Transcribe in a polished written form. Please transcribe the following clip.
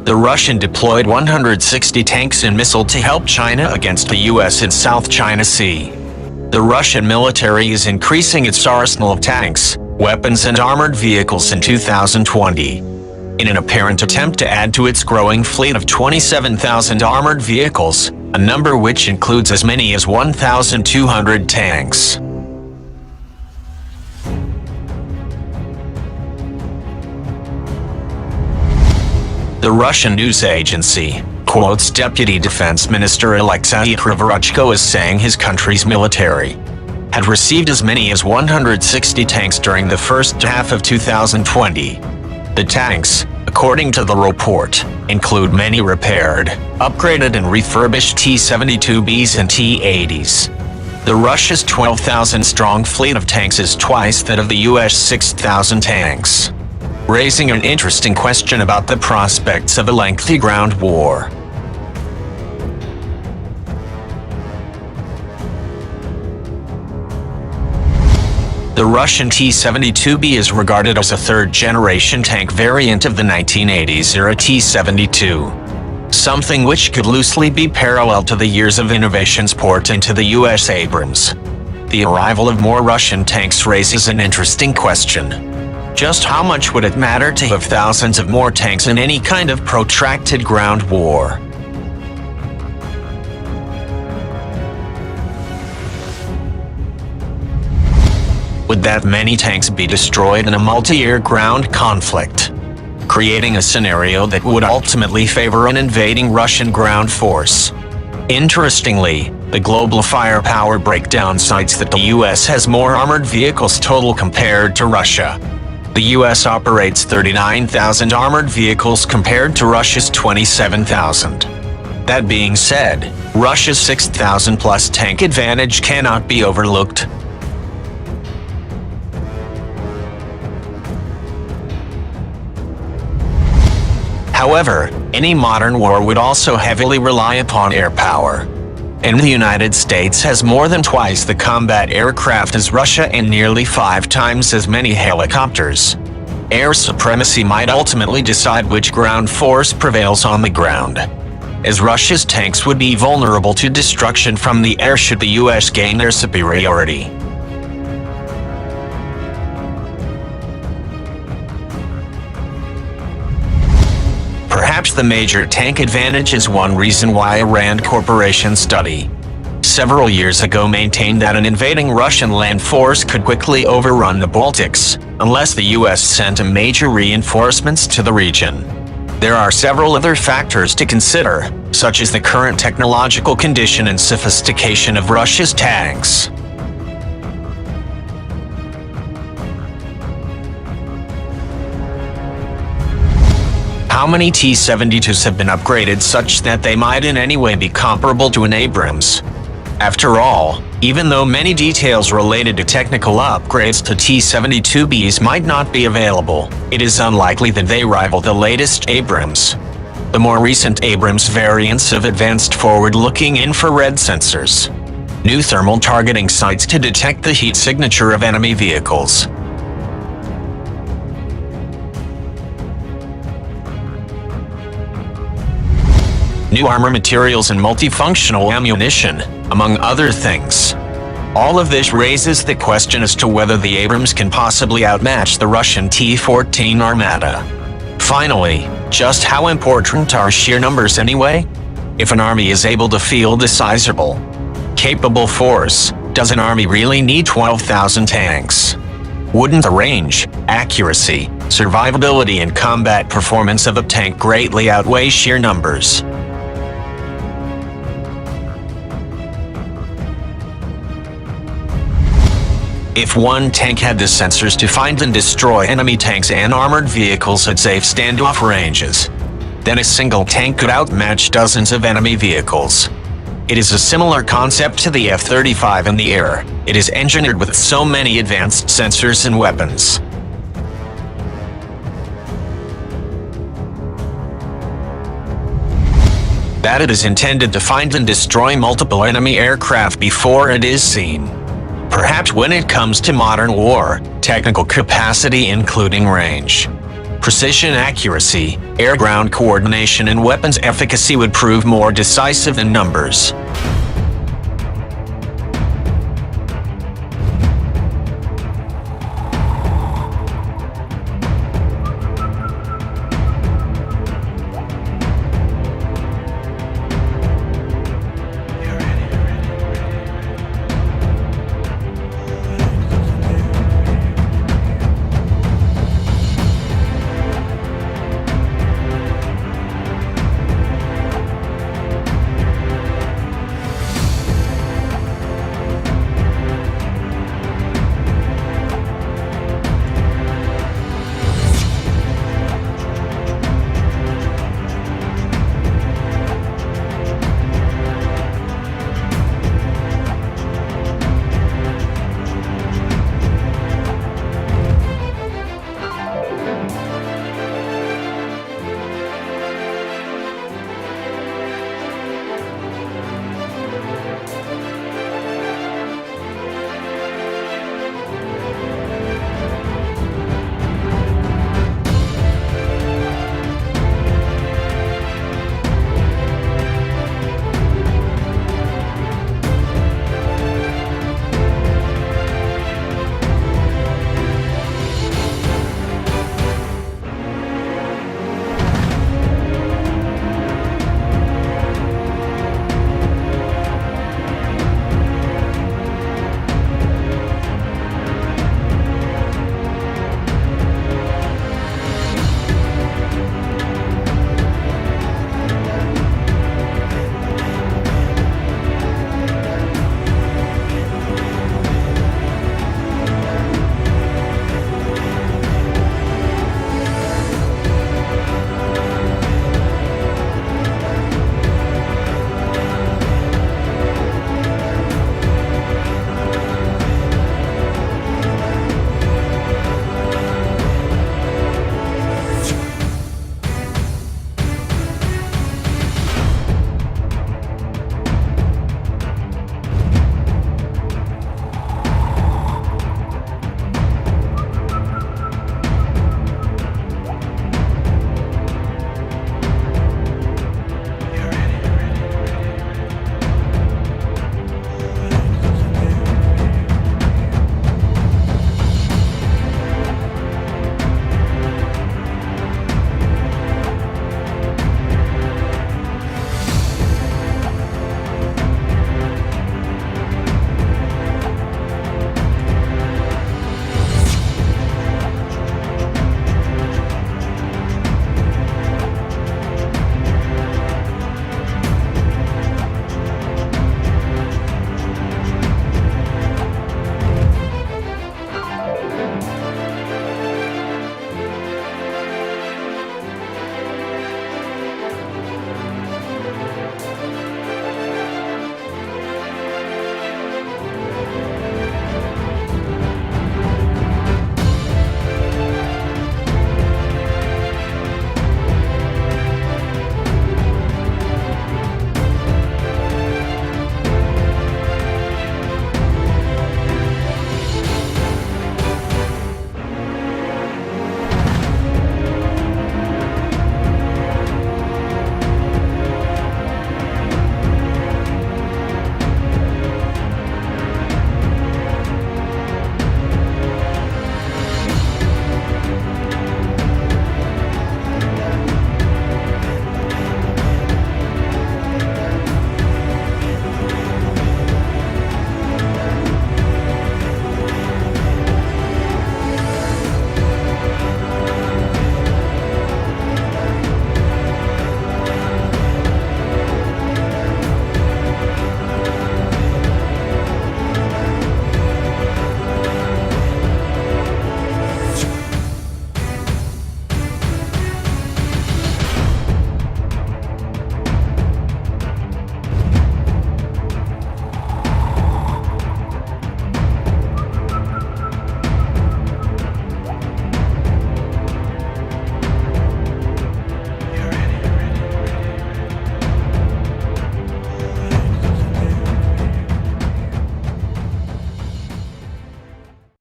The Russian deployed 160 tanks and missiles to help China against the US in South China Sea. The Russian military is increasing its arsenal of tanks, weapons and armored vehicles in 2020. In an apparent attempt to add to its growing fleet of 27,000 armored vehicles, a number which includes as many as 1,200 tanks. The Russian news agency quotes Deputy Defense Minister Alexei Krivoruchko as saying his country's military had received as many as 160 tanks during the first half of 2020. The tanks, according to the report, include many repaired, upgraded and refurbished T-72Bs and T-80s. The Russia's 12,000-strong fleet of tanks is twice that of the US 6,000 tanks, raising an interesting question about the prospects of a lengthy ground war. The Russian T-72B is regarded as a third-generation tank variant of the 1980s-era T-72, something which could loosely be parallel to the years of innovations poured into the US Abrams. The arrival of more Russian tanks raises an interesting question. Just how much would it matter to have thousands of more tanks in any kind of protracted ground war? Would that many tanks be destroyed in a multi-year ground conflict, creating a scenario that would ultimately favor an invading Russian ground force? Interestingly, the global firepower breakdown cites that the US has more armored vehicles total compared to Russia. The US operates 39,000 armored vehicles compared to Russia's 27,000. That being said, Russia's 6,000-plus tank advantage cannot be overlooked. However, any modern war would also heavily rely upon air power. And the United States has more than twice the combat aircraft as Russia and nearly 5 times as many helicopters. Air supremacy might ultimately decide which ground force prevails on the ground, as Russia's tanks would be vulnerable to destruction from the air should the US gain their superiority. Perhaps the major tank advantage is one reason why a RAND Corporation study several years ago maintained that an invading Russian land force could quickly overrun the Baltics unless the US sent major reinforcements to the region. There are several other factors to consider, such as the current technological condition and sophistication of Russia's tanks. How many T-72s have been upgraded such that they might in any way be comparable to an Abrams? After all, even though many details related to technical upgrades to T-72Bs might not be available, it is unlikely that they rival the latest Abrams. The more recent Abrams variants have advanced forward-looking infrared sensors, new thermal targeting sights to detect the heat signature of enemy vehicles, new armor materials and multifunctional ammunition, among other things. All of this raises the question as to whether the Abrams can possibly outmatch the Russian T-14 Armata. Finally, just how important are sheer numbers anyway? If an army is able to field a sizable, capable force, does an army really need 12,000 tanks? Wouldn't the range, accuracy, survivability and combat performance of a tank greatly outweigh sheer numbers? If one tank had the sensors to find and destroy enemy tanks and armored vehicles at safe standoff ranges, then a single tank could outmatch dozens of enemy vehicles. It is a similar concept to the F-35 in the air. It is engineered with so many advanced sensors and weapons that it is intended to find and destroy multiple enemy aircraft before it is seen. Perhaps when it comes to modern war, technical capacity including range, Precision accuracy, air-ground coordination and weapons efficacy would prove more decisive than numbers.